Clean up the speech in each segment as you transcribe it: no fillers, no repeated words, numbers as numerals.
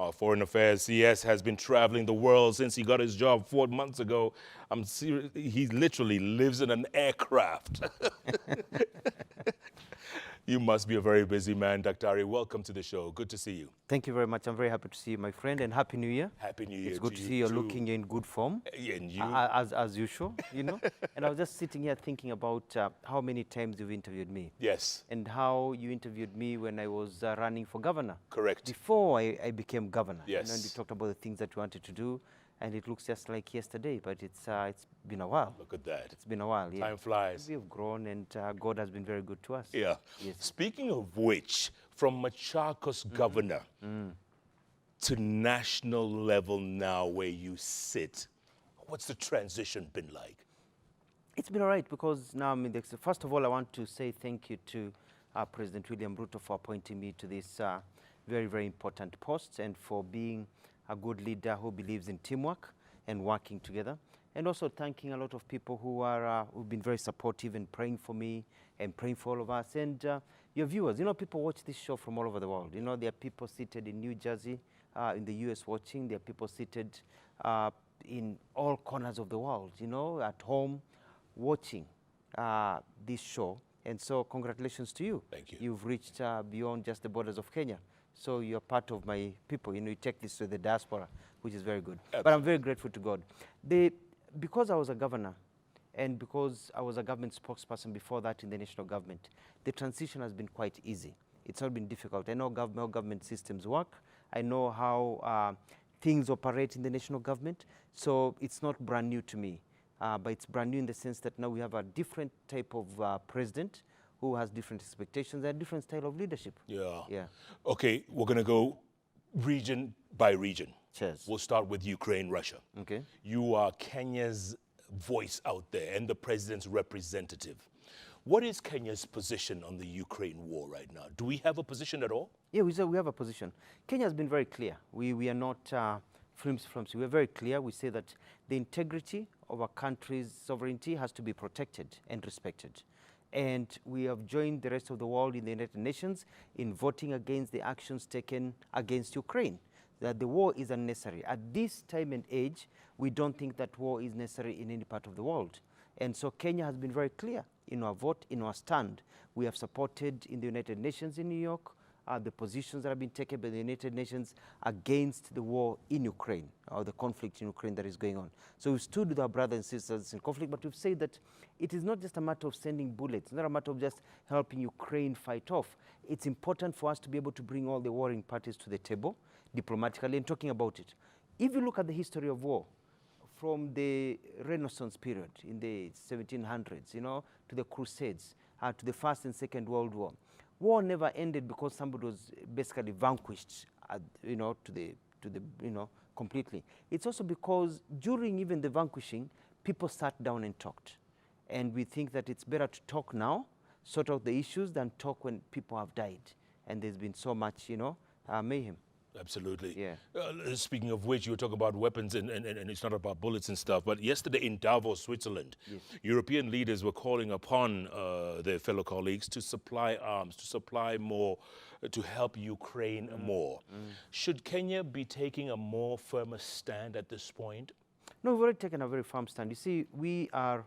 Our Foreign Affairs CS has been traveling the world since he got his job 4 months ago. I'm serious. He literally lives in an aircraft. You must be a very busy man, Daktari. Welcome to the show. Good to see you. Thank you very much. I'm very happy to see you, my friend, and Happy New Year. Happy New Year. It's good to see you looking in good form, and you? As usual, you know. And I was just sitting here thinking about how many times you've interviewed me. Yes. And how you interviewed me when I was running for governor. Correct. Before I became governor. Yes. And you talked about the things that you wanted to do. And it looks just like yesterday, but it's been a while. Look at that. It's been a while, yeah. Time flies. We have grown, and God has been very good to us. Yeah. Yes. Speaking of which, from Machakos governor to national level now where you sit, what's the transition been like? It's been all right because now, first of all, I want to say thank you to President William Ruto for appointing me to this very, very important post and for being a good leader who believes in teamwork and working together. And also thanking a lot of people who are who've been very supportive and praying for me and praying for all of us. And your viewers, you know, people watch this show from all over the world. You know, there are people seated in New Jersey, in the US watching. There are people seated in all corners of the world, you know, at home watching this show. And so congratulations to you. Thank you. You've reached beyond just the borders of Kenya. So you're part of my people. You know, you take this to the diaspora, which is very good. Absolutely. But I'm very grateful to God. Because I was a governor and because I was a government spokesperson before that in the national government, the transition has been quite easy. It's not been difficult. I know how government systems work. I know how things operate in the national government. So it's not brand new to me. But it's brand new in the sense that now we have a different type of president who has different expectations and different style of leadership. Yeah. Yeah. Okay, we're going to go region by region. Cheers. We'll start with Ukraine, Russia. Okay. You are Kenya's voice out there and the president's representative. What is Kenya's position on the Ukraine war right now? Do we have a position at all? Yeah, we have a position. Kenya has been very clear. We are not flimsy. We're very clear. We say that the integrity of our country's sovereignty has to be protected and respected. And we have joined the rest of the world in the United Nations in voting against the actions taken against Ukraine, that the war is unnecessary. At this time and age, we don't think that war is necessary in any part of the world. And so Kenya has been very clear in our vote, in our stand. We have supported in the United Nations in New York the positions that have been taken by the United Nations against the war in Ukraine, or the conflict in Ukraine that is going on. So we've stood with our brothers and sisters in conflict, but we've said that it is not just a matter of sending bullets, it's not a matter of just helping Ukraine fight off. It's important for us to be able to bring all the warring parties to the table diplomatically and talking about it. If you look at the history of war, from the Renaissance period in the 1700s, you know, to the Crusades, to the First and Second World War, war never ended because somebody was basically vanquished, you know, completely. It's also because during even the vanquishing, people sat down and talked. And we think that it's better to talk now, sort out the issues, than talk when people have died. And there's been so much, you know, mayhem. Absolutely. Yeah. Speaking of which, you were talking about weapons and it's not about bullets and stuff, but yesterday in Davos, Switzerland, yes, European leaders were calling upon their fellow colleagues to supply arms, to supply more, to help Ukraine more. Should Kenya be taking a more firmer stand at this point? No, we've already taken a very firm stand. You see, we are,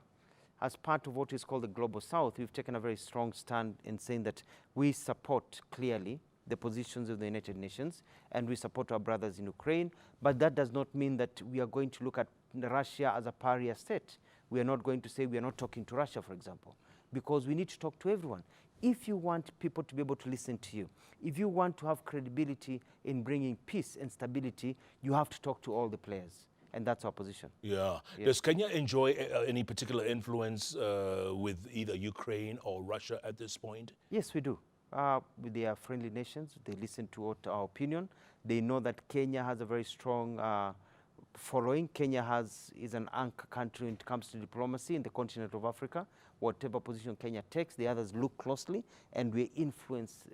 as part of what is called the Global South, we've taken a very strong stand in saying that we support clearly the positions of the United Nations, and we support our brothers in Ukraine, but that does not mean that we are going to look at Russia as a pariah state. We are not going to say we are not talking to Russia, for example, because we need to talk to everyone. If you want people to be able to listen to you, if you want to have credibility in bringing peace and stability, you have to talk to all the players. And that's our position. Yeah. Yes. Does Kenya enjoy any particular influence with either Ukraine or Russia at this point? Yes, we do. They are friendly nations. They listen to our opinion. They know that Kenya has a very strong following. Kenya is an anchor country when it comes to diplomacy in the continent of Africa. Whatever position Kenya takes, the others look closely, and we influence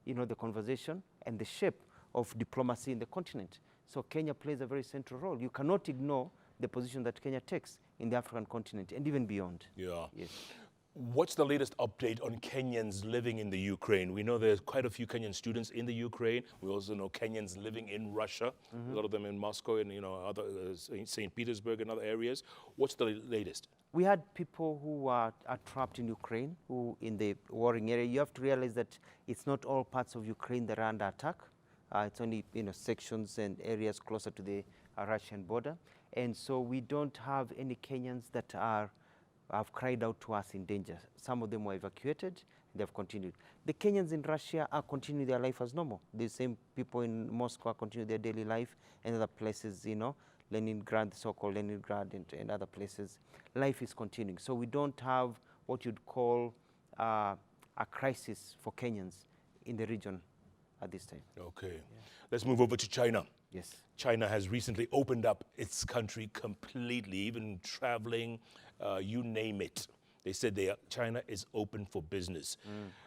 you know, the conversation and the shape of diplomacy in the continent. So Kenya plays a very central role. You cannot ignore the position that Kenya takes in the African continent and even beyond. Yeah. Yes. What's the latest update on Kenyans living in the Ukraine? We know there's quite a few Kenyan students in the Ukraine. We also know Kenyans living in Russia, a lot of them in Moscow and other St. Petersburg and other areas. What's the latest? We had people who are trapped in Ukraine, who in the warring area. You have to realize that it's not all parts of Ukraine that are under attack. It's only sections and areas closer to the Russian border. And so we don't have any Kenyans that have cried out to us in danger. Some of them were evacuated, they've continued. The Kenyans in Russia are continuing their life as normal. The same people in Moscow are continuing their daily life, and other places, Leningrad, the so-called Leningrad and other places. Life is continuing. So we don't have what you'd call a crisis for Kenyans in the region at this time. Okay. Yeah. Let's move over to China. Yes. China has recently opened up its country completely, even traveling, you name it. They said China is open for business.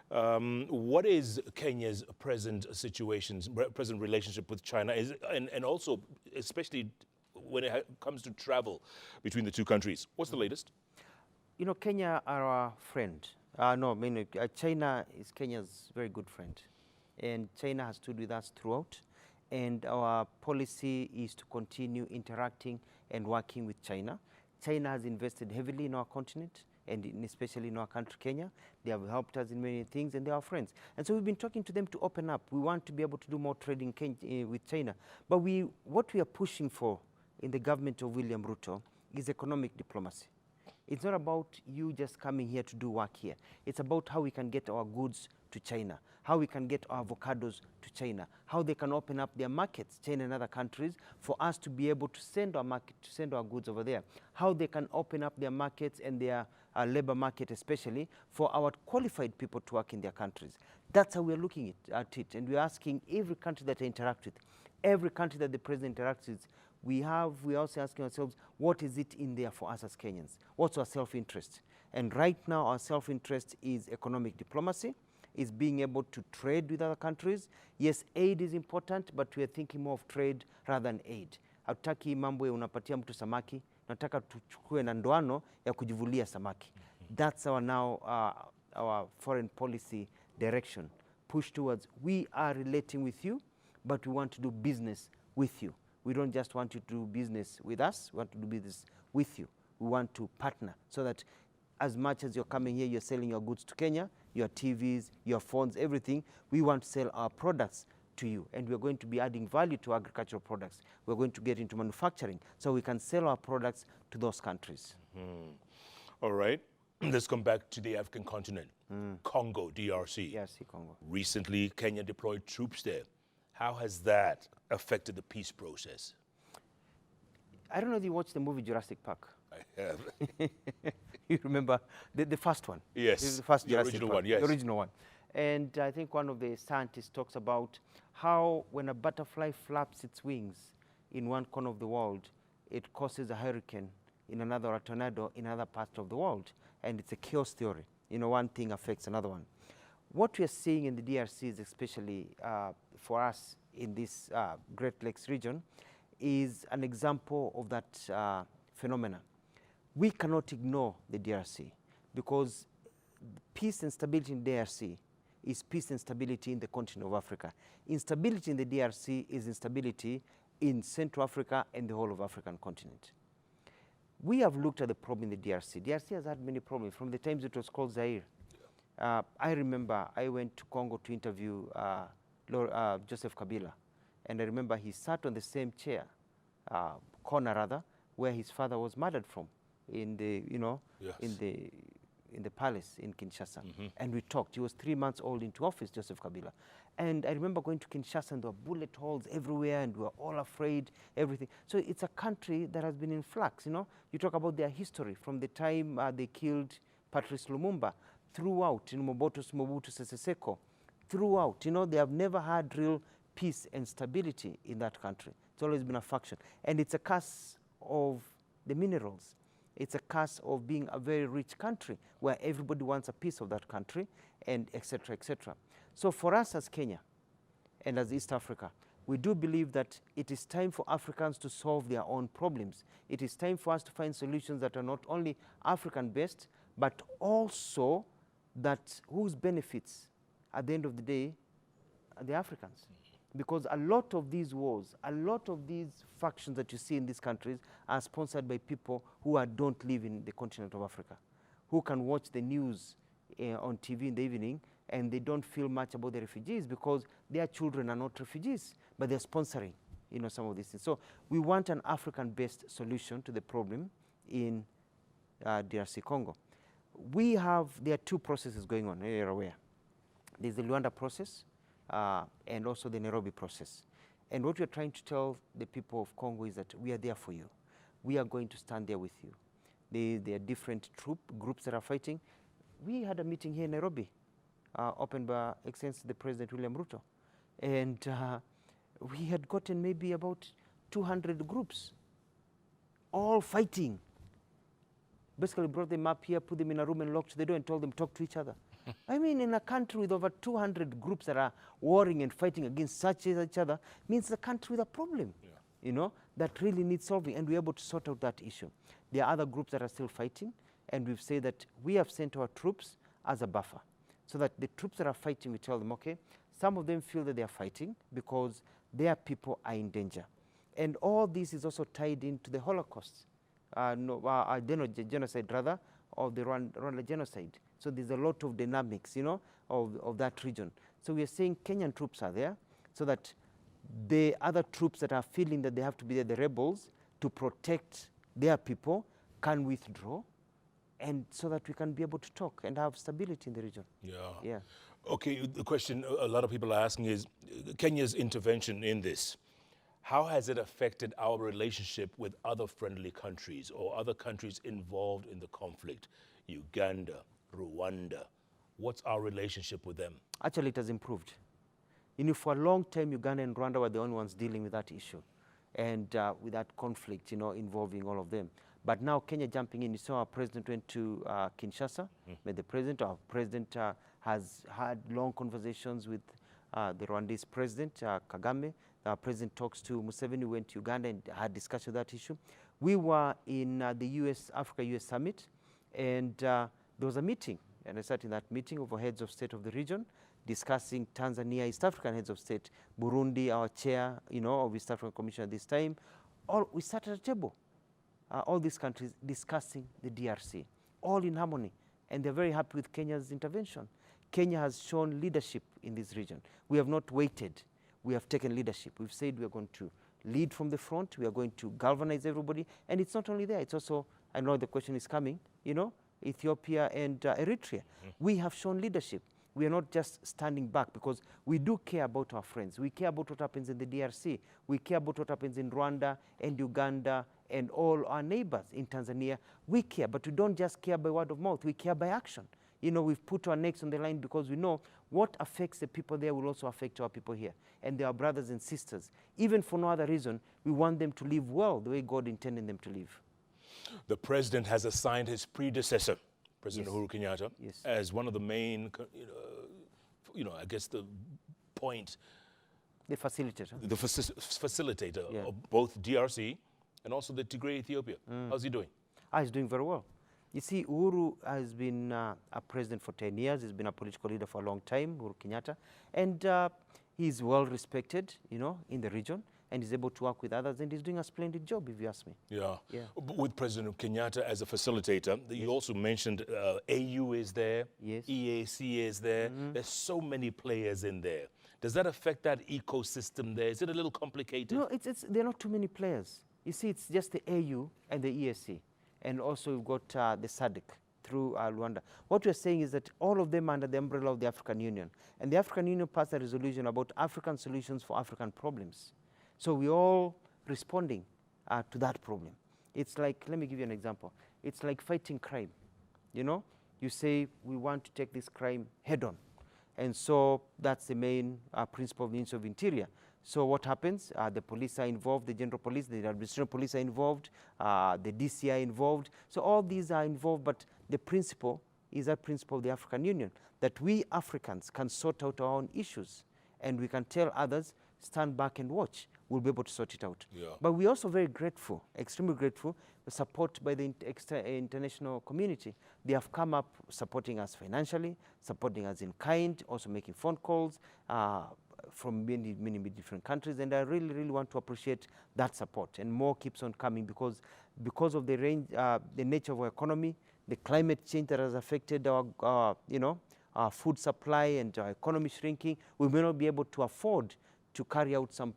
What is Kenya's present relationship with China, and also especially when it comes to travel between the two countries? What's the latest? Kenya are our friend. China is Kenya's very good friend. And China has stood with us throughout. And our policy is to continue interacting and working with China. China has invested heavily in our continent, and especially in our country, Kenya. They have helped us in many things, and they are friends. And so we've been talking to them to open up. We want to be able to do more trading with China. But what we are pushing for in the government of William Ruto is economic diplomacy. It's not about you just coming here to do work here. It's about how we can get our goods to China, how we can get our avocados to China, how they can open up their markets, China and other countries, for us to be able to send our goods over there, how they can open up their markets and their labor market especially for our qualified people to work in their countries. That's how we're looking at it, and we're asking every country that I interact with, every country that the president interacts with, we're also asking ourselves, what is it in there for us as Kenyans? What's our self-interest? And right now, our self-interest is economic diplomacy, is being able to trade with other countries. Yes, aid is important, but we are thinking more of trade rather than aid. Hatutaki mambo ya unapatia mtu samaki, nataka tuchukue na ndoano ya kujivulia samaki. That's our foreign policy direction. Push towards, we are relating with you, but we want to do business with you. We don't just want you to do business with us, we want to do business with you. We want to partner so that as much as you're coming here, you're selling your goods to Kenya, your TVs, your phones, everything, we want to sell our products to you. And we're going to be adding value to agricultural products. We're going to get into manufacturing so we can sell our products to those countries. All right. Let's come back to the African continent. Congo, DRC. Yes, Congo. Recently, Kenya deployed troops there. How has that affected the peace process? I don't know if you watched the movie Jurassic Park. I have. You remember the first one? Yes, the first the original one, yes. The original one. And I think one of the scientists talks about how when a butterfly flaps its wings in one corner of the world, it causes a hurricane in another, or a tornado in another part of the world. And it's a chaos theory. One thing affects another one. What we are seeing in the DRC is especially for us in this Great Lakes region is an example of that phenomena. We cannot ignore the DRC because peace and stability in DRC is peace and stability in the continent of Africa. Instability in the DRC is instability in Central Africa and the whole of African continent. We have looked at the problem in the DRC. DRC has had many problems from the times it was called Zaire. I remember I went to Congo to interview Joseph Kabila, and I remember he sat on the same chair, corner rather, where his father was murdered from, in the Yes. in the palace in Kinshasa, and we talked. He was 3 months old into office, Joseph Kabila, and I remember going to Kinshasa and there were bullet holes everywhere, and we were all afraid, everything. So it's a country that has been in flux. You talk about their history from the time they killed Patrice Lumumba. Throughout, Mobutu Sese Seko, throughout, they have never had real peace and stability in that country. It's always been a faction. And it's a curse of the minerals. It's a curse of being a very rich country where everybody wants a piece of that country, and et cetera, et cetera. So for us as Kenya and as East Africa, we do believe that it is time for Africans to solve their own problems. It is time for us to find solutions that are not only African-based, but also that whose benefits at the end of the day are the Africans. Because a lot of these wars, a lot of these factions that you see in these countries are sponsored by people who don't live in the continent of Africa, who can watch the news on TV in the evening and they don't feel much about the refugees because their children are not refugees, but they're sponsoring, you know, some of these things. So we want an African-based solution to the problem in DRC Congo. There are two processes going on, you're aware. There's the Luanda process and also the Nairobi process. And what we're trying to tell the people of Congo is that we are there for you. We are going to stand there with you. There are different groups that are fighting. We had a meeting here in Nairobi, opened by Excellency the President William Ruto. And we had gotten maybe about 200 groups, all fighting. Basically brought them up here, put them in a room and locked the door and told them talk to each other. I mean, in a country with over 200 groups that are warring and fighting against each other, means a country with a problem, you know, that really needs solving, and we're able to sort out that issue. There are other groups that are still fighting, and we've said that we have sent our troops as a buffer, so that the troops that are fighting, we tell them, okay, some of them feel that they are fighting because their people are in danger. And all this is also tied into the Holocaust. Genocide rather, of the Rwanda genocide. So there's a lot of dynamics, you know, of that region. So we are saying Kenyan troops are there so that the other troops that are feeling that they have to be there, the rebels, to protect their people, can withdraw, and so that we can be able to talk and have stability in the region. Yeah. Okay, the question a lot of people are asking is Kenya's intervention in this. How has it affected our relationship with other friendly countries or other countries involved in the conflict? Uganda, Rwanda. What's our relationship with them? Actually, it has improved. You know, for a long time, Uganda and Rwanda were the only ones dealing with that issue and with that conflict, you know, involving all of them. But now Kenya jumping in. You saw our president went to Kinshasa, met the president. Our president has had long conversations with the Rwandese president, Kagame. Our president talks to Museveni, went to Uganda and had discussion of that issue. We were in the Africa-US Summit, and there was a meeting. And I sat in that meeting of heads of state of the region, discussing Tanzania, East African heads of state, Burundi, our chair, you know, of East African Commission at this time. We sat at a table, all these countries discussing the DRC, all in harmony. And they're very happy with Kenya's intervention. Kenya has shown leadership in this region. We have not waited. We have taken leadership. We've said we are going to lead from the front. We are going to galvanize everybody. And it's not only there. It's also, I know the question is coming, you know, Ethiopia and Eritrea. We have shown leadership. We are not just standing back because we do care about our friends. We care about what happens in the DRC. We care about what happens in Rwanda and Uganda and all our neighbors in Tanzania. We care, but we don't just care by word of mouth. We care by action. You know, we've put our necks on the line because we know what affects the people there will also affect our people here. And they are brothers and sisters. Even for no other reason, we want them to live well the way God intended them to live. The president has assigned his predecessor, President Uhuru Kenyatta, as one of the main, I guess the point. The facilitator. The facilitator of both DRC and also the Tigray Ethiopia. How's he doing? He's doing very well. You see, Uhuru has been a president for 10 years. He's been a political leader for a long time, Uhuru Kenyatta. And he's well respected, you know, in the region. And he's able to work with others. And he's doing a splendid job, if you ask me. Yeah. With President Kenyatta as a facilitator, you also mentioned AU is there. EAC is there. There's so many players in there. Does that affect that ecosystem there? Is it a little complicated? No, there are not too many players. You see, it's just the AU and the EAC. And also we've got the SADC through Luanda. What we're saying is that all of them are under the umbrella of the African Union. And the African Union passed a resolution about African solutions for African problems. So we're all responding to that problem. It's like, let me give you an example. It's like fighting crime. You know, you say we want to take this crime head on. And so that's the main principle of the Ministry of Interior. So what happens? The police are involved, the general police, the administrative police are involved, the DCI are involved. So all these are involved, but the principle is that principle of the African Union, that we Africans can sort out our own issues and we can tell others, stand back and watch. we'll be able to sort it out. Yeah. But we're also very grateful, extremely grateful, the support by the international community. They have come up supporting us financially, supporting us in kind, also making phone calls from many, many different countries. And I really, really want to appreciate that support. And more keeps on coming because of the range, the nature of our economy, the climate change that has affected our food supply and our economy shrinking. We may not be able to afford to carry out some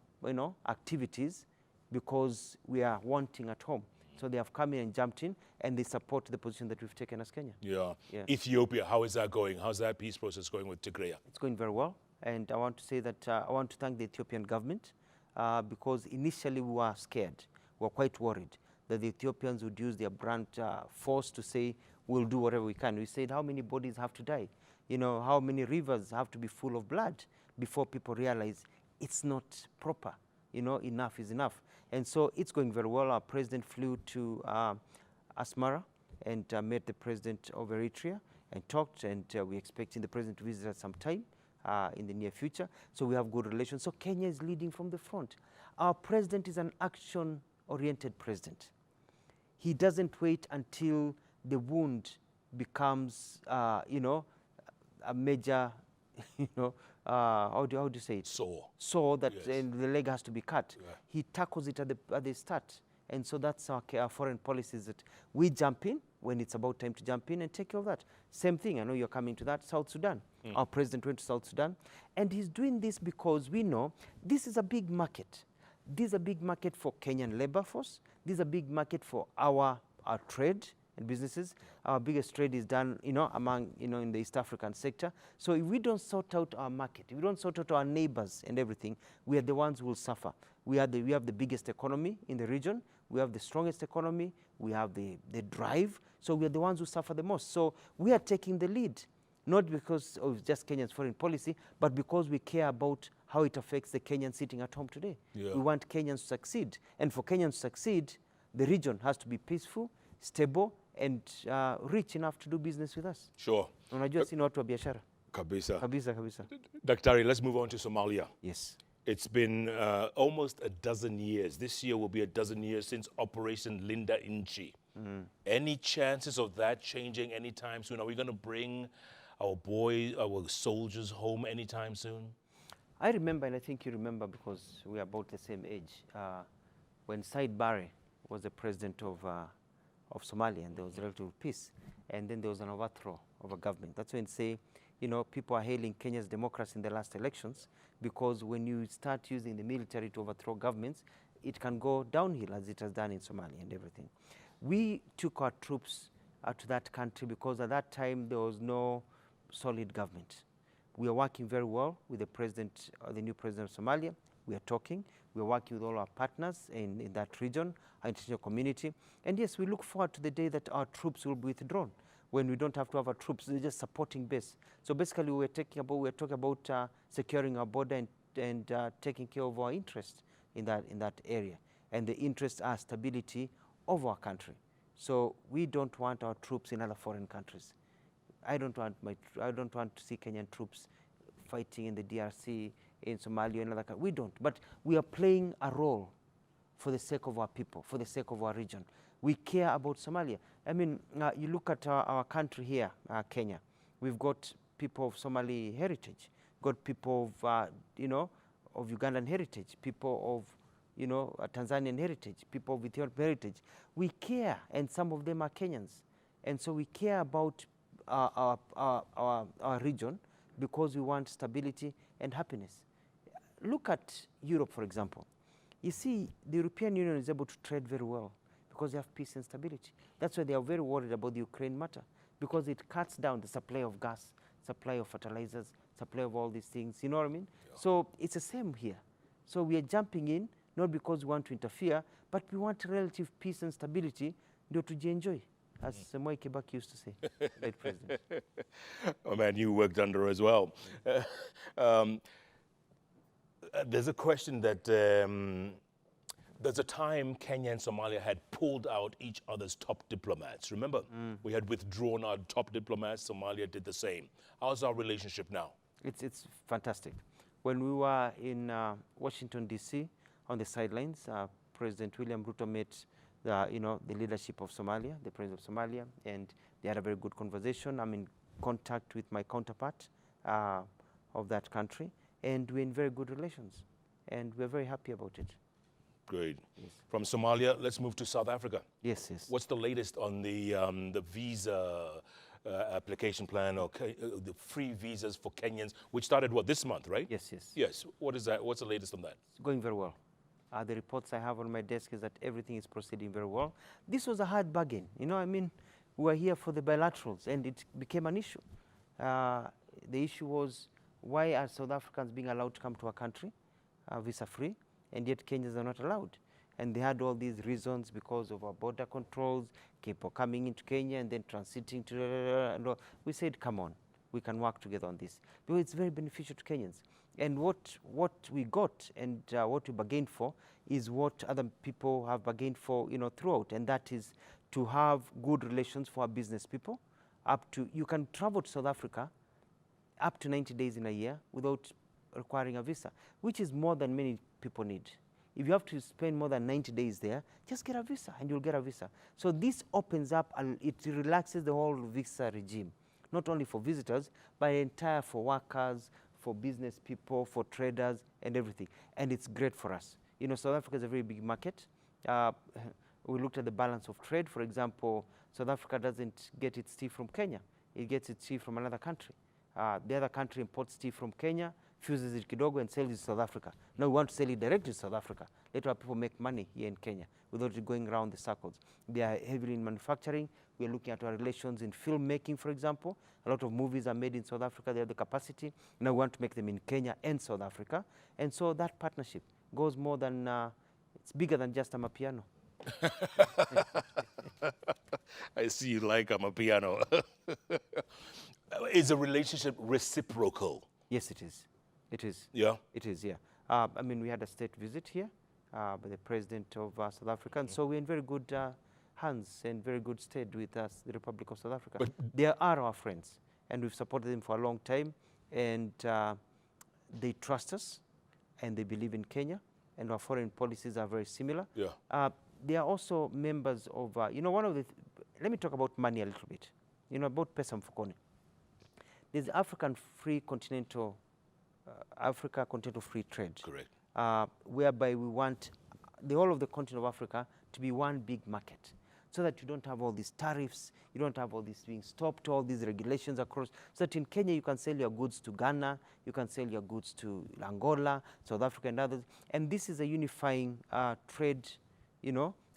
activities because we are wanting at home. So they have come in and jumped in, and they support the position that we've taken as Kenya. Yeah. Ethiopia, how is that going? How's that peace process going with Tigray? It's going very well. And I want to say that I want to thank the Ethiopian government because initially we were scared. We were quite worried that the Ethiopians would use their brand force to say, we'll do whatever we can. We said, how many bodies have to die? How many rivers have to be full of blood before people realize it's not proper. Enough is enough. And so it's going very well. Our president flew to Asmara and met the president of Eritrea and talked, and we're expecting the president to visit us sometime in the near future. So we have good relations. So Kenya is leading from the front. Our president is an action-oriented president. He doesn't wait until the wound becomes, a major, how do you say it? Sore that Yes. The leg has to be cut. Yeah. He tackles it at the start. And so that's our foreign policies, that we jump in when it's about time to jump in and take care of that. Same thing, I know you're coming to that, South Sudan. Our president went to South Sudan. And he's doing this because we know this is a big market. This is a big market for Kenyan labor force. This is a big market for our trade and businesses. Our biggest trade is done, among, in the East African sector. So if we don't sort out our market, if we don't sort out our neighbors and everything, we are the ones who will suffer. We have the biggest economy in the region. We have the strongest economy. We have the drive. So we are the ones who suffer the most. So we are taking the lead, not because of just Kenya's foreign policy, but because we care about how it affects the Kenyans sitting at home today. Yeah. We want Kenyans to succeed. And for Kenyans to succeed, the region has to be peaceful, stable, and rich enough to do business with us. Sure. Unajua sisi ni watu wa biashara. Kabisa. Kabisa. Daktari, let's move on to Somalia. Yes. It's been almost a dozen years. This year will be a dozen years since Operation Linda Inchi. Any chances of that changing anytime soon? Are we going to bring our soldiers home anytime soon? I remember, and I think you remember because we are about the same age, when Said Barre was the president of Somalia, and there was relative peace, and then there was an overthrow of a government. That's when people are hailing Kenya's democracy in the last elections, because when you start using the military to overthrow governments, it can go downhill, as it has done in Somalia and everything. We took our troops to that country because at that time there was no solid government. We are working very well with the president, the new president of Somalia. We are talking. We are working with all our partners in that region, our international community. And yes, we look forward to the day that our troops will be withdrawn, when we don't have to have our troops. They're just supporting base. So basically, we're talking about securing our border and taking care of our interests in that area. And the interests are stability of our country. So we don't want our troops in other foreign countries. I don't want to see Kenyan troops fighting in the DRC, in Somalia, and other countries. We don't. But we are playing a role for the sake of our people, for the sake of our region. We care about Somalia. I mean, you look at our country here, Kenya. We've got people of Somali heritage, got people of, of Ugandan heritage, people of, Tanzanian heritage, people of Ethiopian heritage. We care, and some of them are Kenyans. And so we care about our region because we want stability and happiness. Look at Europe, for example. You see, the European Union is able to trade very well because they have peace and stability. That's why they are very worried about the Ukraine matter, because it cuts down the supply of gas, supply of fertilizers, supply of all these things. You know what I mean? Yeah. So it's the same here. So we are jumping in, not because we want to interfere, but we want relative peace and stability to enjoy, as Moi Kibaki used to say, late president. Oh man, you worked under as well. There's a question that there's a time Kenya and Somalia had pulled out each other's top diplomats. Remember, we had withdrawn our top diplomats. Somalia did the same. How's our relationship now? It's fantastic. When we were in Washington, D.C., on the sidelines. President William Ruto met the leadership of Somalia, the president of Somalia, and they had a very good conversation. I'm in contact with my counterpart of that country, and we're in very good relations, and we're very happy about it. Great. Yes. From Somalia, let's move to South Africa. Yes, yes. What's the latest on the visa application plan, or the free visas for Kenyans, which started, this month, right? Yes, yes. Yes. What is that? What's the latest on that? It's going very well. The reports I have on my desk is that everything is proceeding very well. This was a hard bargain. We were here for the bilaterals, and it became an issue. The issue was, why are South Africans being allowed to come to our country visa-free, and yet Kenyans are not allowed? And they had all these reasons because of our border controls, people coming into Kenya and then transiting to, and we said, come on, we can work together on this, because it's very beneficial to Kenyans. And what we got and what we bargained for is what other people have bargained for, throughout, and that is to have good relations for our business people. You can travel to South Africa up to 90 days in a year without requiring a visa, which is more than many people need. If you have to spend more than 90 days there, just get a visa and you'll get a visa. So this opens up, it relaxes the whole visa regime, not only for visitors, but entire for workers, for business people, for traders, and everything. And it's great for us. South Africa is a very big market. We looked at the balance of trade. For example, South Africa doesn't get its tea from Kenya. It gets its tea from another country. The other country imports tea from Kenya, fuses it kidogo, and sells it to South Africa. Now we want to sell it directly to South Africa. Let our people make money here in Kenya without it going around the circles. They are heavily in manufacturing. We are looking at our relations in filmmaking, for example. A lot of movies are made in South Africa. They have the capacity. Now we want to make them in Kenya and South Africa. And so that partnership goes more than, it's bigger than just Amapiano. I see you like Amapiano. Is the relationship reciprocal? Yes, it is. It is. Yeah? It is, yeah. We had a state visit here by the president of South Africa, and so we're in very good hands and very good state with us, the Republic of South Africa. But they are our friends, and we've supported them for a long time, and they trust us, and they believe in Kenya, and our foreign policies are very similar. Yeah. They are also members of, let me talk about money a little bit, about pesa mfukoni. There's Africa Continental Free Trade. Correct. Whereby we want the whole of the continent of Africa to be one big market, so that you don't have all these tariffs, you don't have all this being stopped, all these regulations across, so that in Kenya you can sell your goods to Ghana, you can sell your goods to Angola, South Africa, and others. And this is a unifying trade,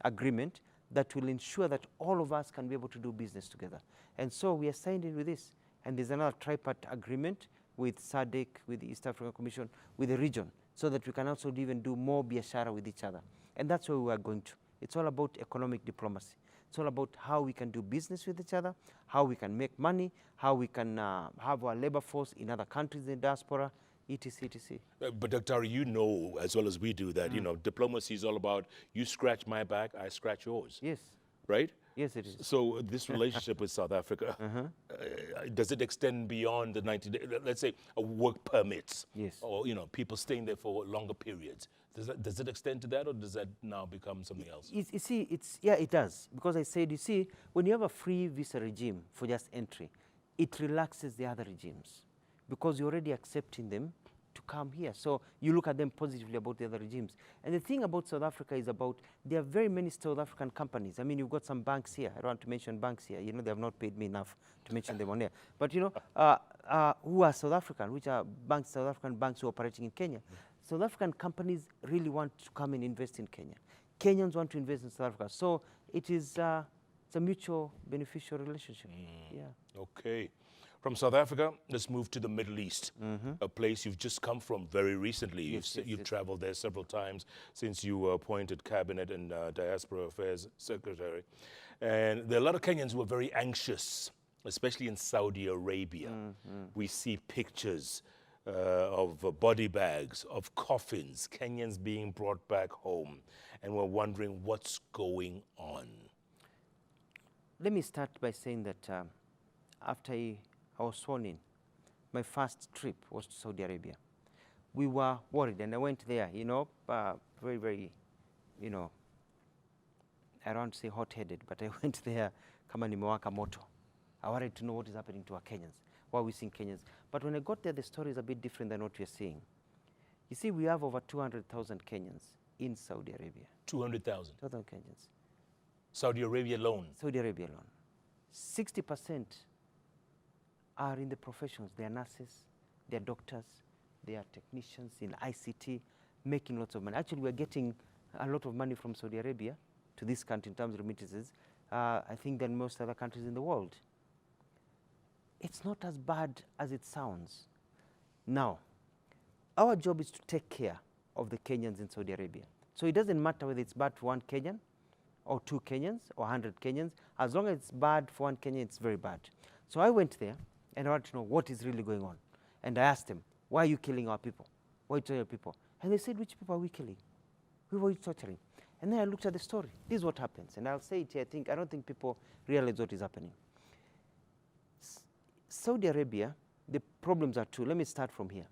agreement that will ensure that all of us can be able to do business together. And so we are signed in with this. And there's another tripartite agreement with SADC, with the East African Commission, with the region, so that we can also even do more biashara with each other. And that's where we are going to. It's all about economic diplomacy. It's all about how we can do business with each other, how we can make money, how we can have our labor force in other countries in diaspora, etc., etc. But Dr. you know as well as we do that, diplomacy is all about you scratch my back, I scratch yours. Yes. Right? Yes, it is. So this relationship with South Africa, does it extend beyond the 90 days? Let's say work permits, yes, or people staying there for longer periods. Does it extend to that, or does that now become something else? You see, it does, because I said, when you have a free visa regime for just entry, it relaxes the other regimes, because you're already accepting them to come here. So you look at them positively about the other regimes. And the thing about South Africa is there are very many South African companies. You've got some banks here. I don't want to mention banks here. They have not paid me enough to mention them on there. But who are South African, which are South African banks who are operating in Kenya. South African companies really want to come and invest in Kenya. Kenyans want to invest in South Africa. So it's a mutual beneficial relationship. Yeah. Okay. From South Africa, let's move to the Middle East, a place you've just come from very recently. You've traveled there several times since you were appointed Cabinet and Diaspora Affairs Secretary. And there are a lot of Kenyans who are very anxious, especially in Saudi Arabia. We see pictures of body bags, of coffins, Kenyans being brought back home, and we're wondering what's going on. Let me start by saying that after I was sworn in, my first trip was to Saudi Arabia. we were worried, and I went there, you know, very, very, you know, I don't want to say hot-headed, but I went there kama nimewaka moto. I wanted to know what is happening to our Kenyans, why are we seeing Kenyans. But when I got there, the story is a bit different than what we're seeing. You see, we have over 200,000 Kenyans in Saudi Arabia. 200,000? 200,000 Kenyans. Saudi Arabia alone? Saudi Arabia alone. 60% are in the professions. They are nurses, they are doctors, they are technicians in ICT, making lots of money. Actually, we're getting a lot of money from Saudi Arabia to this country in terms of remittances, I think, than most other countries in the world. It's not as bad as it sounds. Now, our job is to take care of the Kenyans in Saudi Arabia. So it doesn't matter whether it's bad for one Kenyan or 2 Kenyans or 100 Kenyans. As long as it's bad for one Kenyan, it's very bad. So I went there and I wanted to know what is really going on. And I asked them, why are you killing our people? Why are you torturing our people? And they said, which people are we killing? Who were you torturing? And then I looked at the story. This is what happens. And I'll say it here. I don't think people realize what is happening. Saudi Arabia, the problems are 2. Let me start from here.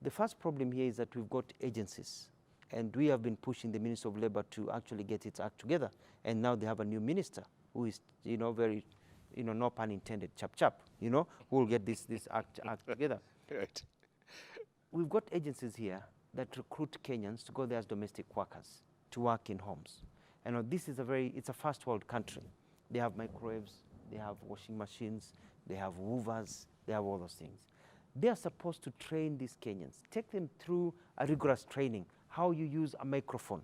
The first problem here is that we've got agencies. And we have been pushing the Minister of Labor to actually get its act together. And now they have a new minister who is, you know, very, you know, no pun intended, chap, you know, who will get this act together. Right. We've got agencies here that recruit Kenyans to go there as domestic workers, to work in homes. And this is it's a first world country. They have microwaves, they have washing machines, they have woofers, they have all those things. They are supposed to train these Kenyans, take them through a rigorous training, how you use a microphone,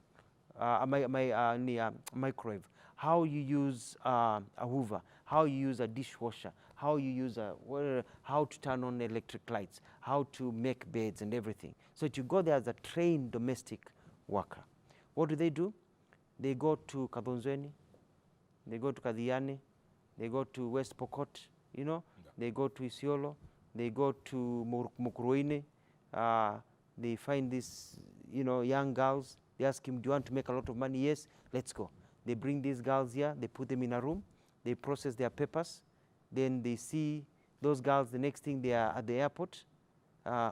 microwave, how you use a hoover, how you use a dishwasher, how you use how to turn on electric lights, how to make beds and everything. So you go there as a trained domestic worker. What do? They go to Kadhonzweni, they go to Kadhiani, they go to West Pokot, you know, they go to Isiolo, they go to Mukurweini, they find these, you know, young girls. They ask him, do you want to make a lot of money? Yes, let's go. They bring these girls here, they put them in a room, they process their papers, then they see those girls, the next thing they are at the airport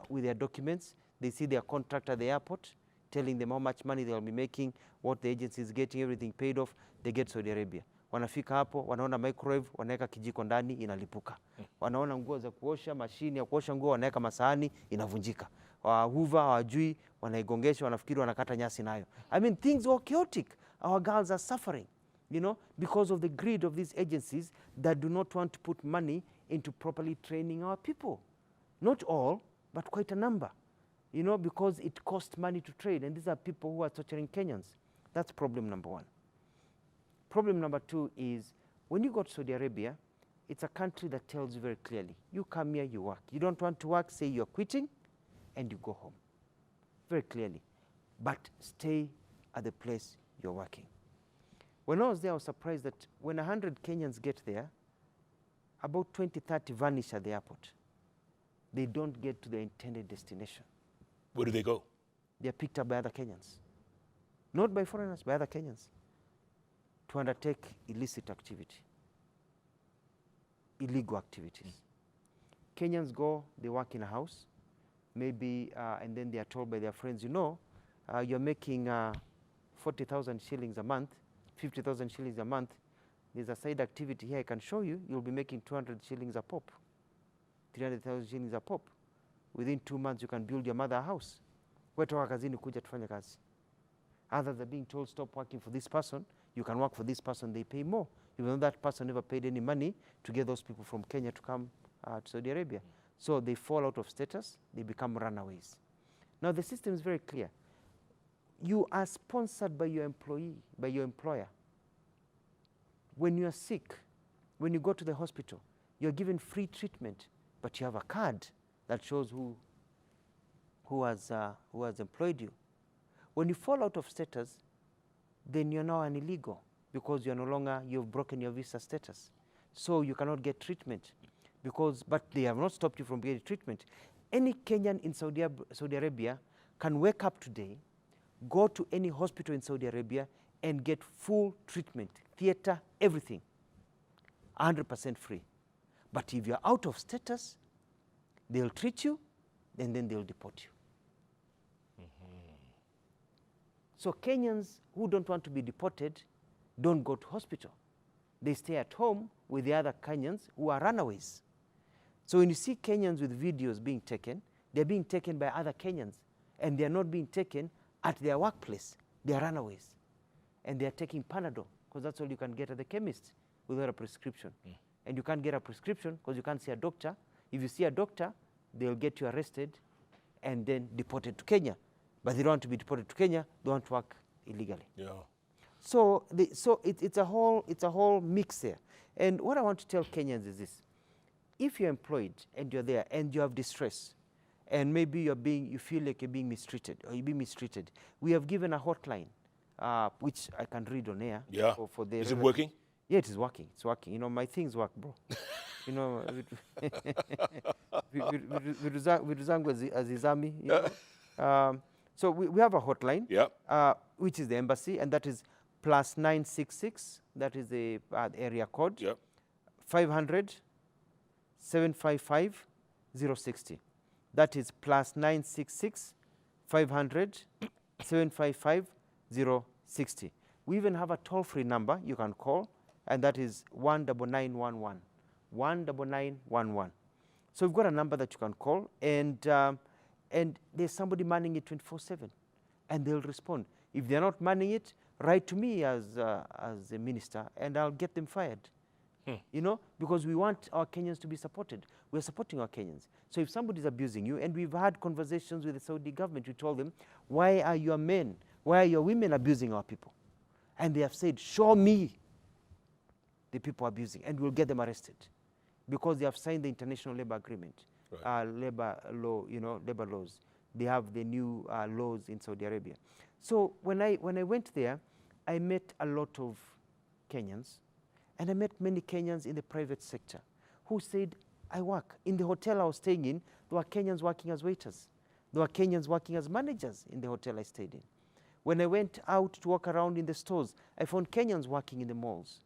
with their documents. They see their contract at the airport, telling them how much money they'll be making, what the agency is getting, everything paid off. They get Saudi Arabia. Wanafika hapo, wanaona microwave, wanaweka kijiko ndani, inalipuka. Wanaona nguo za kuosha, mashini ya kuosha nguo, wanaweka masahani, inavunjika. Hoover, hawajui, wanaigongesha, wanafikiri wanakata nyasi nayo. I mean, things are chaotic. Our girls are suffering, you know, because of the greed of these agencies that do not want to put money into properly training our people. Not all, but quite a number, you know, because it costs money to train. And these are people who are torturing Kenyans. That's problem number 1. Problem number 2 is when you go to Saudi Arabia, it's a country that tells you very clearly, you come here, you work. You don't want to work, say you're quitting, and you go home. Very clearly. But stay at the place you're working. When I was there, I was surprised that when 100 Kenyans get there, about 20, 30 vanish at the airport. They don't get to their intended destination. Where do they go? They're picked up by other Kenyans. Not by foreigners, by other Kenyans, to undertake illicit activity, illegal activities. Kenyans go, they work in a house, maybe, and then they are told by their friends, you know, you're making 40,000 shillings a month, 50,000 shillings a month. There's a side activity here I can show you. You'll be making 200 shillings a pop, 300,000 shillings a pop. Within 2 months, you can build your mother a house. Wetoka kazini kuja tufanye kazi. Others are being told, stop working for this person. You can work for this person, they pay more. Even though that person never paid any money to get those people from Kenya to come to Saudi Arabia. So they fall out of status, they become runaways. Now the system is very clear. You are sponsored by your employee, by your employer. When you are sick, when you go to the hospital, you're given free treatment, but you have a card that shows who has employed you. When you fall out of status, then you're now an illegal because you're no longer, you've broken your visa status. So you cannot get treatment but they have not stopped you from getting treatment. Any Kenyan in Saudi Arabia can wake up today, go to any hospital in Saudi Arabia and get full treatment, theater, everything, 100% free. But if you're out of status, they'll treat you and then they'll deport you. So Kenyans who don't want to be deported don't go to hospital. They stay at home with the other Kenyans who are runaways. So when you see Kenyans with videos being taken, they're being taken by other Kenyans, and they're not being taken at their workplace. They're runaways. And they're taking Panadol, because that's all you can get at the chemist without a prescription. And you can't get a prescription because you can't see a doctor. If you see a doctor, they'll get you arrested and then deported to Kenya. But they don't want to be deported to Kenya, they want to work illegally. Yeah. So, it's a whole mix there. And what I want to tell Kenyans is this: if you're employed and you're there and you have distress, and maybe you feel like you're being mistreated or you're being mistreated, we have given a hotline, which I can read on air. Yeah. For the Is it working? Yeah, it is working. It's working. You know, my things work, bro. You know, Viruzangu Azizami. You know? So we have a hotline, which is the embassy, and that is +966. That is the area code. 500 755 060. That is +966 500 755 060. We even have a toll-free number you can call, and that is 19911. 19911. So we've got a number that you can call, and there's somebody manning it 24/7, and they'll respond. If they're not manning it, write to me as a minister, and I'll get them fired. You know, because we want our Kenyans to be supported. We're supporting our Kenyans. So if somebody's abusing you, and we've had conversations with the Saudi government, we told them, why are your men, why are your women abusing our people? And they have said, show me the people abusing, and we'll get them arrested, because they have signed the International Labor Agreement, labor law, you know, labor laws. They have the new laws in Saudi Arabia. So when I went there, I met a lot of Kenyans, and I met many Kenyans in the private sector who said, I work. In the hotel I was staying in, there were Kenyans working as waiters. There were Kenyans working as managers in the hotel I stayed in. When I went out to walk around in the stores, I found Kenyans working in the malls.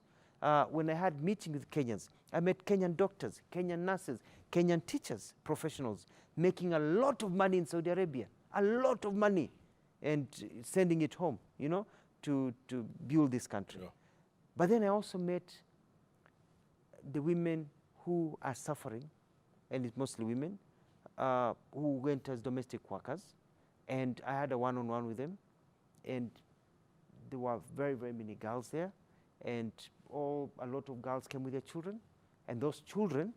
When I had meetings with Kenyans, I met Kenyan doctors, Kenyan nurses, Kenyan teachers, professionals, making a lot of money in Saudi Arabia, a lot of money, and sending it home, you know, to build this country. But then I also met the women who are suffering, and it's mostly women, who went as domestic workers. And I had a one-on-one with them, and there were very, very many girls there, and a lot of girls came with their children, and those children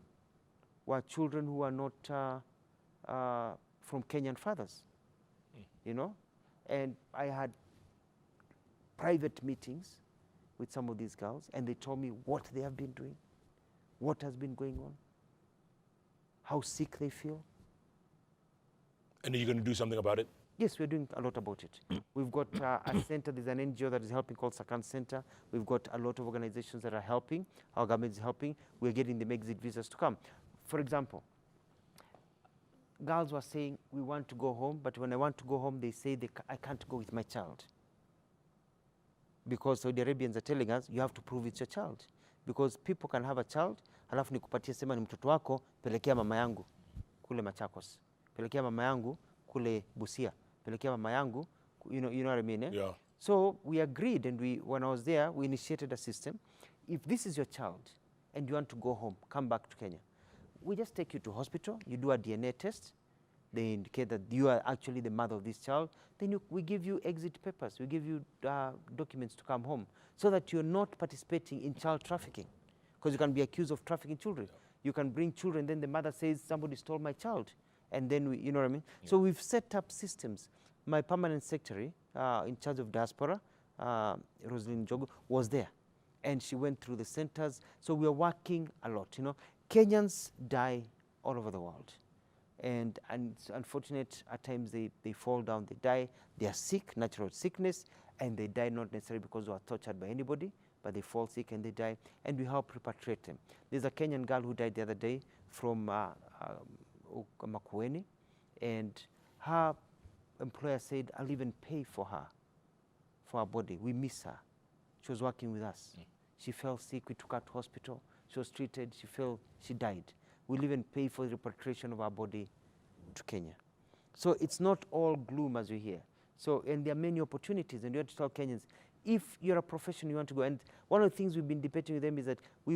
were children who are not from Kenyan fathers, you know. And I had private meetings with some of these girls, and they told me what they have been doing, what has been going on, how sick they feel. And are you going to do something about it? Yes, we're doing a lot about it. We've got a center, there's an NGO that is helping called Sakan Center. We've got a lot of organizations that are helping. Our government is helping. We're getting the exit visas to come. For example, girls were saying, we want to go home, but when I want to go home, they say I can't go with my child. Because Saudi Arabians are telling us, you have to prove it's your child. Because people can have a child, halafu nikupatie sema ni mtoto wako, pelekea mama yangu kule Machakos. Pelekea mama yangu kule Busia. Pelekea mama yangu, you know what I mean, eh? Yeah. So we agreed, and when I was there, we initiated a system. If this is your child and you want to go home, come back to Kenya, we just take you to hospital, you do a DNA test, they indicate that you are actually the mother of this child, then we give you exit papers, we give you documents to come home, so that you're not participating in child trafficking, because you can be accused of trafficking children. You can bring children, then the mother says, somebody stole my child, and then you know what I mean? Yeah. So we've set up systems. My permanent secretary in charge of Diaspora, Rosalyn Jogo, was there, and she went through the centers. So we are working a lot, you know. Kenyans die all over the world. And it's unfortunate, at times they fall down, they die, they are sick, natural sickness, and they die not necessarily because they were tortured by anybody, but they fall sick and they die, and we help repatriate them. There's a Kenyan girl who died the other day from Makueni, and her employer said, I'll even pay for her body. We miss her. She was working with us. She fell sick, we took her to hospital, she was treated, she died. We'll even pay for the repatriation of our body to Kenya. So it's not all gloom as we hear. So, and there are many opportunities, and you have to tell Kenyans, if you're a professional, you want to go. And one of the things we've been debating with them is that we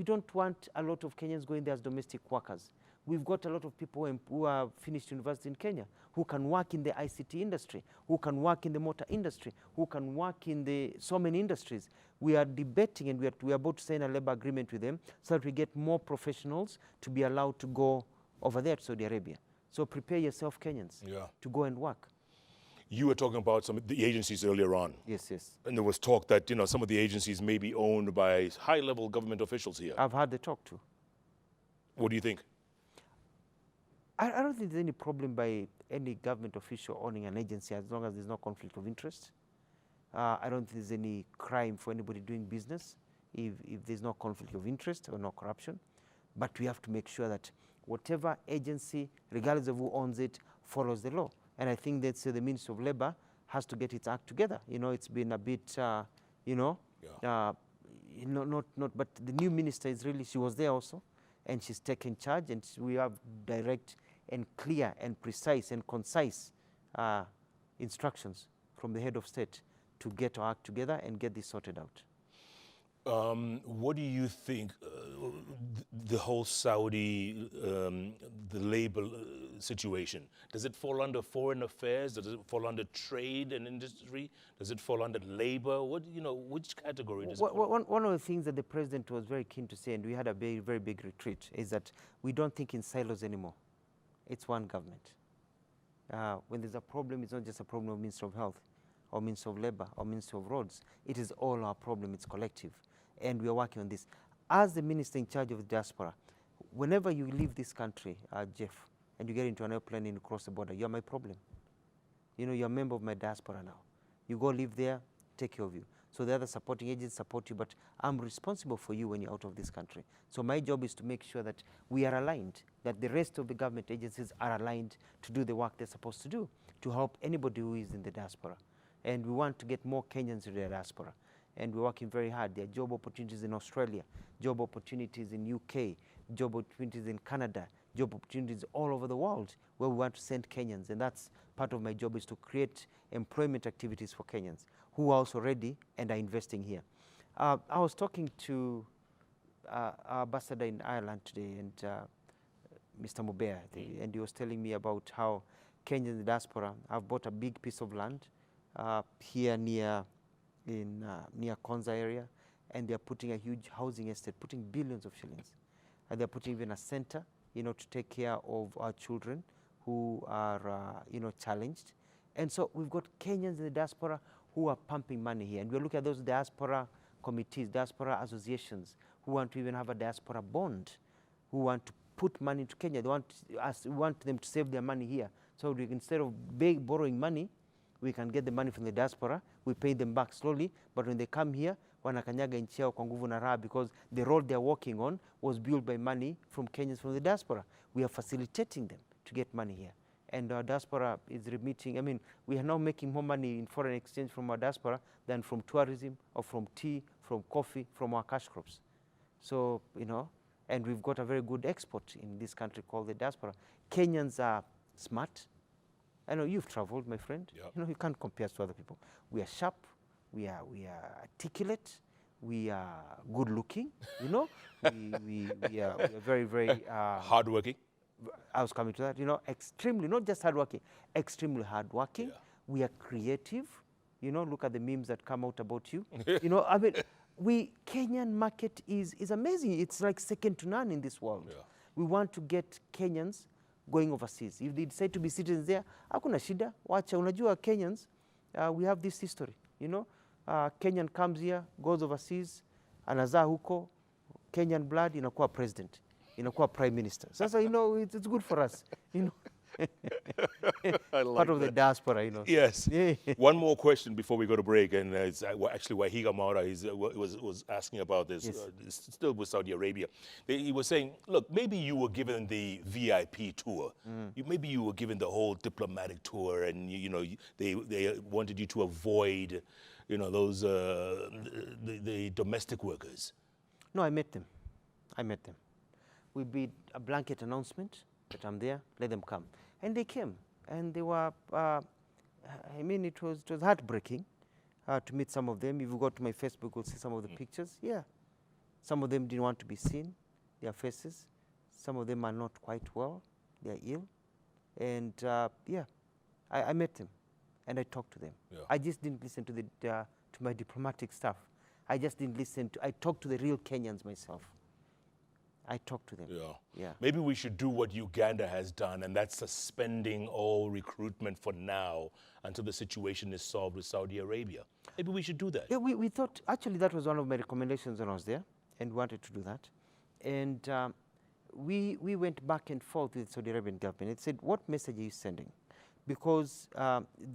don't want a lot of Kenyans going there as domestic workers. We've got a lot of people who have finished university in Kenya, who can work in the ICT industry, who can work in the motor industry, who can work in so many industries. We are debating, and we are about to sign a labor agreement with them so that we get more professionals to be allowed to go over there to Saudi Arabia. So prepare yourself, Kenyans, to go and work. You were talking about some of the agencies earlier on. Yes, yes. And there was talk that, some of the agencies may be owned by high-level government officials here. I've had the talk too. What do you think? I don't think there's any problem by any government official owning an agency as long as there's no conflict of interest. I don't think there's any crime for anybody doing business if there's no conflict of interest or no corruption. But we have to make sure that whatever agency, regardless of who owns it, follows the law. And I think that the Ministry of Labor has to get its act together. It's been a bit, but the new minister is really, she was there also, and she's taken charge, and we have direct and clear and precise and concise instructions from the head of state to get our act together and get this sorted out. What do you think the whole Saudi, the labor situation, does it fall under foreign affairs? Does it fall under trade and industry? Does it fall under labor? Which category does it fall? One of the things that the president was very keen to say, and we had a very, very big retreat, is that we don't think in silos anymore. It's one government. When there's a problem, it's not just a problem of Ministry of Health or Ministry of Labor or Ministry of Roads. It is all our problem. It's collective. And we are working on this. As the minister in charge of the diaspora, whenever you leave this country, Jeff, and you get into an airplane and you cross the border, you're my problem. You're a member of my diaspora now. You go live there, take care of you. So the other supporting agents support you, but I'm responsible for you when you're out of this country. So my job is to make sure that we are aligned, that the rest of the government agencies are aligned to do the work they're supposed to do, to help anybody who is in the diaspora. And we want to get more Kenyans to the diaspora. And we're working very hard. There are job opportunities in Australia, job opportunities in UK, job opportunities in Canada, job opportunities all over the world where we want to send Kenyans. And that's part of my job, is to create employment activities for Kenyans who are also ready and are investing here. I was talking to our ambassador in Ireland today, and Mr. Mubea, and he was telling me about how Kenyans in the diaspora have bought a big piece of land here near Konza area, and they're putting a huge housing estate, putting billions of shillings. And they're putting even a center, to take care of our children who are, challenged. And so we've got Kenyans in the diaspora who are pumping money here. And we're looking at those diaspora committees, diaspora associations, who want to even have a diaspora bond, who want to put money into Kenya. We want them to save their money here. So instead of borrowing money, we can get the money from the diaspora, we pay them back slowly, but when they come here, wanakanyaga nchi yao kwa nguvu na raha, because the road they're working on was built by money from Kenyans from the diaspora. We are facilitating them to get money here. And our diaspora is remitting. We are now making more money in foreign exchange from our diaspora than from tourism or from tea, from coffee, from our cash crops. So, and we've got a very good export in this country called the diaspora. Kenyans are smart. I know you've traveled, my friend. Yep. You can't compare us to other people. We are sharp, we are articulate, we are good looking, we are very, very hardworking. I was coming to that, extremely, not just hardworking, extremely hardworking. Yeah. We are creative. Look at the memes that come out about you. Kenyan market is amazing. It's like second to none in this world. Yeah. We want to get Kenyans going overseas. If they decide to be citizens there, hakuna shida, wacha. Unajua Kenyans, we have this history, Kenyan comes here, goes overseas, anazaa huko, Kenyan blood, inakuwa president, inakuwa prime minister. Sasa, it's good for us, I like part of the diaspora, Yes. One more question before we go to break, and it's actually Wahiga Maura was asking about this, yes. Still with Saudi Arabia. He was saying, look, maybe you were given the VIP tour. Maybe you were given the whole diplomatic tour, and they wanted you to avoid, those the domestic workers. No, I met them. We did a blanket announcement that I'm there, let them come. And they came, and they were I mean, it was heartbreaking to meet some of them. If you go to my Facebook, you'll see some of the pictures. Yeah. Some of them didn't want to be seen, their faces. Some of them are not quite well. They're ill. And yeah, I met them and I talked to them. Yeah. I just didn't listen to to my diplomatic stuff. I just didn't listen to, I talked to the real Kenyans myself. I talked to them. Yeah. Yeah. Maybe we should do what Uganda has done, and that's suspending all recruitment for now until the situation is solved with Saudi Arabia. Maybe we should do that. Yeah, we thought, actually, that was one of my recommendations when I was there, and wanted to do that. And we went back and forth with the Saudi Arabian government. It said, what message are you sending? Because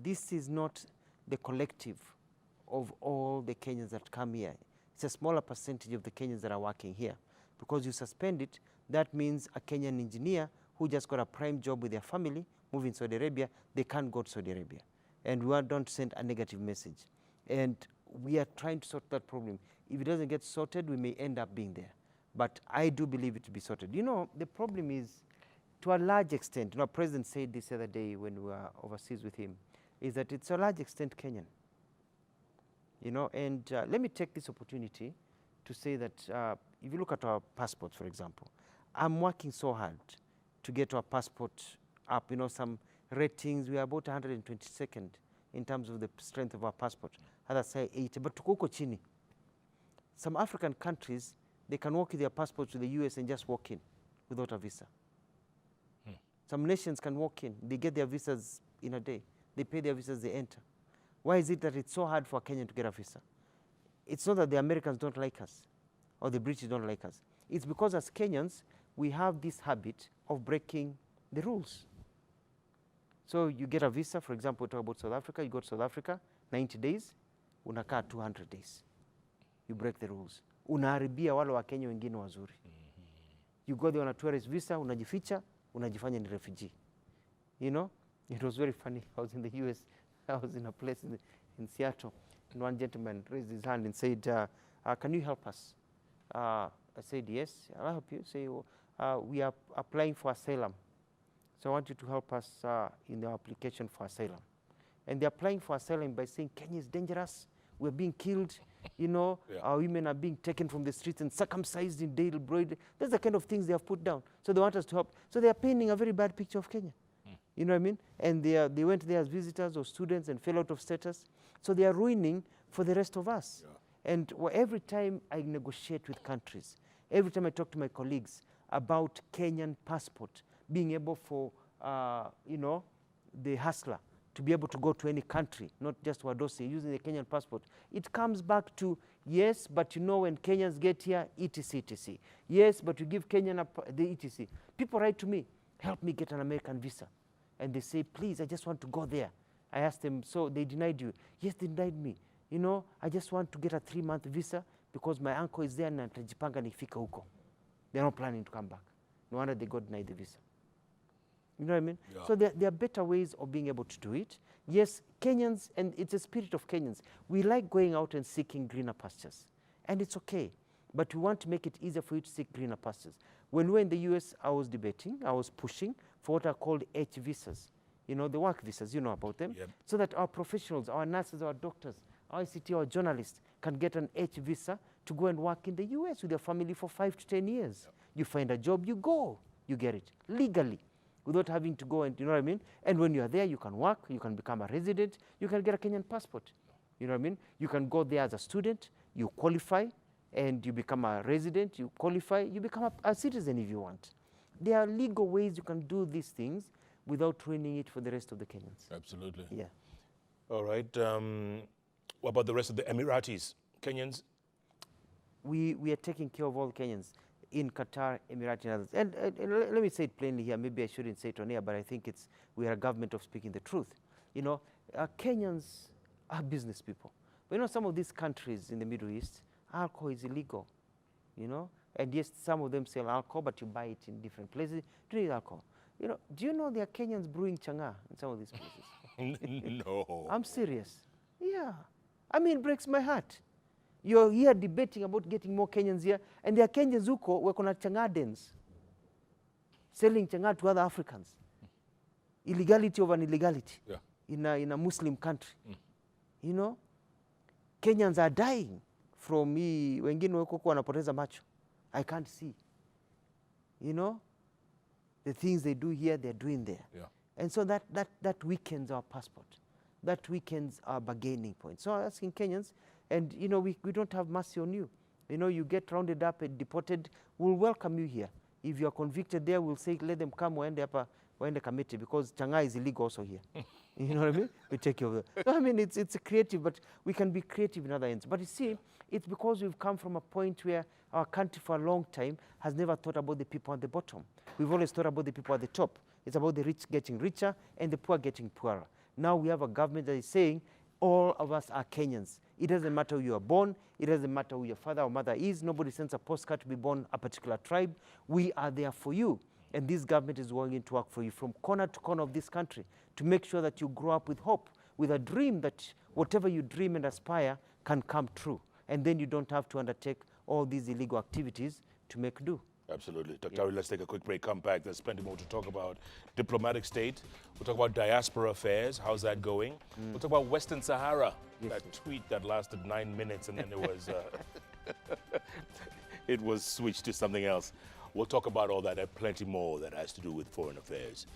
this is not the collective of all the Kenyans that come here. It's a smaller percentage of the Kenyans that are working here. Because you suspend it, that means a Kenyan engineer who just got a prime job with their family, move in Saudi Arabia, they can't go to Saudi Arabia. And we don't send a negative message. And we are trying to sort that problem. If it doesn't get sorted, we may end up being there. But I do believe it to be sorted. You know, the problem is, to a large extent, you know, President said this other day when we were overseas with him, is that it's a large extent Kenyan. You know, and let me take this opportunity to say that if you look at our passports, for example, I'm working so hard to get our passport up. You know, some ratings, we are about 122nd in terms of the strength of our passport. Others say 80, but tuko huko chini. Some African countries, they can walk with their passports to the US and just walk in without a visa. Some nations can walk in, they get their visas in a day. They pay their visas, they enter. Why is it that it's so hard for a Kenyan to get a visa? It's not that the Americans don't like us or the British don't like us. It's because as Kenyans, we have this habit of breaking the rules. So you get a visa, for example, we talk about South Africa, you go to South Africa, 90 days, unakaa 200 days. You break the rules. Unaharibia wale wa Kenya wengine wazuri. You go there on a tourist visa, unajificha, unajifanya ni refugee. You know, it was very funny. I was in the US, I was in a place in Seattle, and one gentleman raised his hand and said, can you help us? I said, yes, I'll help you. Say, we are applying for asylum. So I want you to help us in the application for asylum. And they're applying for asylum by saying, Kenya is dangerous. We're being killed. You know, our women are being taken from the streets and circumcised in daily bread. That's the kind of things they have put down. So they want us to help. So they are painting a very bad picture of Kenya. You know what I mean? And they went there as visitors or students and fell out of status. So they are ruining for the rest of us. Yeah. And every time I negotiate with countries, every time I talk to my colleagues about Kenyan passport, being able for, you know, the hustler to be able to go to any country, not just Wadose, using the Kenyan passport, it comes back to, yes, but you know when Kenyans get here, etc, etc. Yes, but you give Kenyan the etc. People write to me, help me get an American visa. And they say, please, I just want to go there. I asked them, so they denied you? Yes, they denied me. You know, I just want to get a 3-month visa because my uncle is there and nitajipanga nifika huko. They're not planning to come back. No wonder they got denied the visa. You know what I mean? Yeah. So there are better ways of being able to do it. Yes, Kenyans, and it's a spirit of Kenyans, we like going out and seeking greener pastures. And it's okay. But we want to make it easier for you to seek greener pastures. When we were in the US, I was debating, I was pushing for what are called H visas. You know, the work visas, you know about them. Yep. So that our professionals, our nurses, our doctors, our ICT, our journalists can get an H visa to go and work in the US with their family for 5 to 10 years. Yep. You find a job, you go, you get it legally without having to go and, you know what I mean? And when you are there, you can work, you can become a resident, you can get a Kenyan passport. You know what I mean? You can go there as a student, you qualify, and you become a resident, you qualify, you become a citizen if you want. There are legal ways you can do these things without ruining it for the rest of the Kenyans. Absolutely. Yeah. All right. What about the rest of the Emiratis? Kenyans? We are taking care of all Kenyans in Qatar, Emiratis, and others. And let me say it plainly here. Maybe I shouldn't say it on air, but I think we are a government of speaking the truth. You know, Kenyans are business people. But you know, some of these countries in the Middle East, alcohol is illegal, you know? And yes, some of them sell alcohol, but you buy it in different places. Drink alcohol. You know, do you know there are Kenyans brewing changa in some of these places? No. I'm serious. Yeah. I mean, it breaks my heart. You're here debating about getting more Kenyans here, and there are Kenyans who wako na changa dens, selling changa to other Africans. Illegality over an illegality. Yeah. in a Muslim country. You know, Kenyans are dying from me. Wengine wako wanapoteza macho. I can't see. You know, the things they do here, they're doing there. Yeah. And so that weakens our passport. That weakens our bargaining point. So I'm asking Kenyans, and you know, we don't have mercy on you. You know, you get rounded up and deported, we'll welcome you here. If you're convicted there, we'll say, let them come, waende committee, because Changa is illegal also here. You know what I mean? We take you over there. No, I mean, it's creative, but we can be creative in other ends. But you see, it's because we've come from a point where our country for a long time has never thought about the people at the bottom. We've always thought about the people at the top. It's about the rich getting richer and the poor getting poorer. Now we have a government that is saying, all of us are Kenyans. It doesn't matter who you are born. It doesn't matter who your father or mother is. Nobody sends a postcard to be born a particular tribe. We are there for you. And this government is willing to work for you from corner to corner of this country to make sure that you grow up with hope, with a dream that whatever you dream and aspire can come true. And then you don't have to undertake all these illegal activities to make do. Absolutely. Dr. Ari, let's take a quick break, come back. There's plenty more to talk about. Diplomatic state. We'll talk about diaspora affairs. How's that going? We'll talk about Western Sahara. Yes, that tweet that lasted 9 minutes and then it was, it was switched to something else. We'll talk about all that and plenty more that has to do with foreign affairs.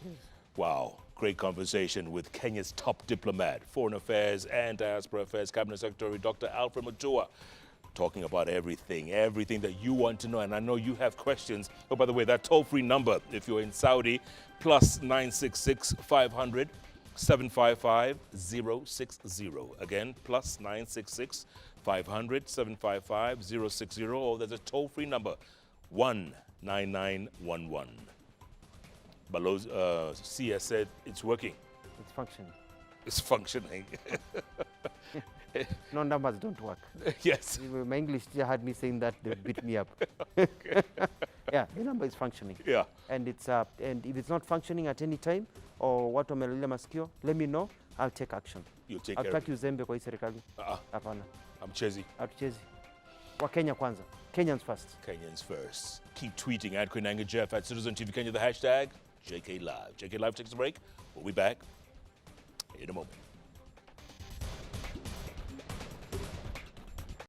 Wow. Great conversation with Kenya's top diplomat, foreign affairs and diaspora affairs Cabinet Secretary Dr. Alfred Mutua. Talking about everything that you want to know. And I know you have questions. Oh, by the way, that toll-free number, if you're in Saudi, plus 966 500 755 060. Again, plus 966 500 755 060. Or there's a toll-free number, 19911. Baloz, CS said it's working. It's functioning. It's functioning. No, numbers don't work. Yes. My English teacher had me saying that, they beat me up. Yeah, the number is functioning. Yeah. And it's and if it's not functioning at any time, or what wamelele masikio, let me know. I'll take action. You'll take care of Hatutaki uzembe kwa hii serikali. Hapana. I'm Chezi. Hatuchezi. Wa Kenya kwanza. Kenyans first. Kenyans first. Keep tweeting at Koinange Jeff at Citizen TV Kenya, the hashtag JKLive. JKLive takes a break. We'll be back in a moment.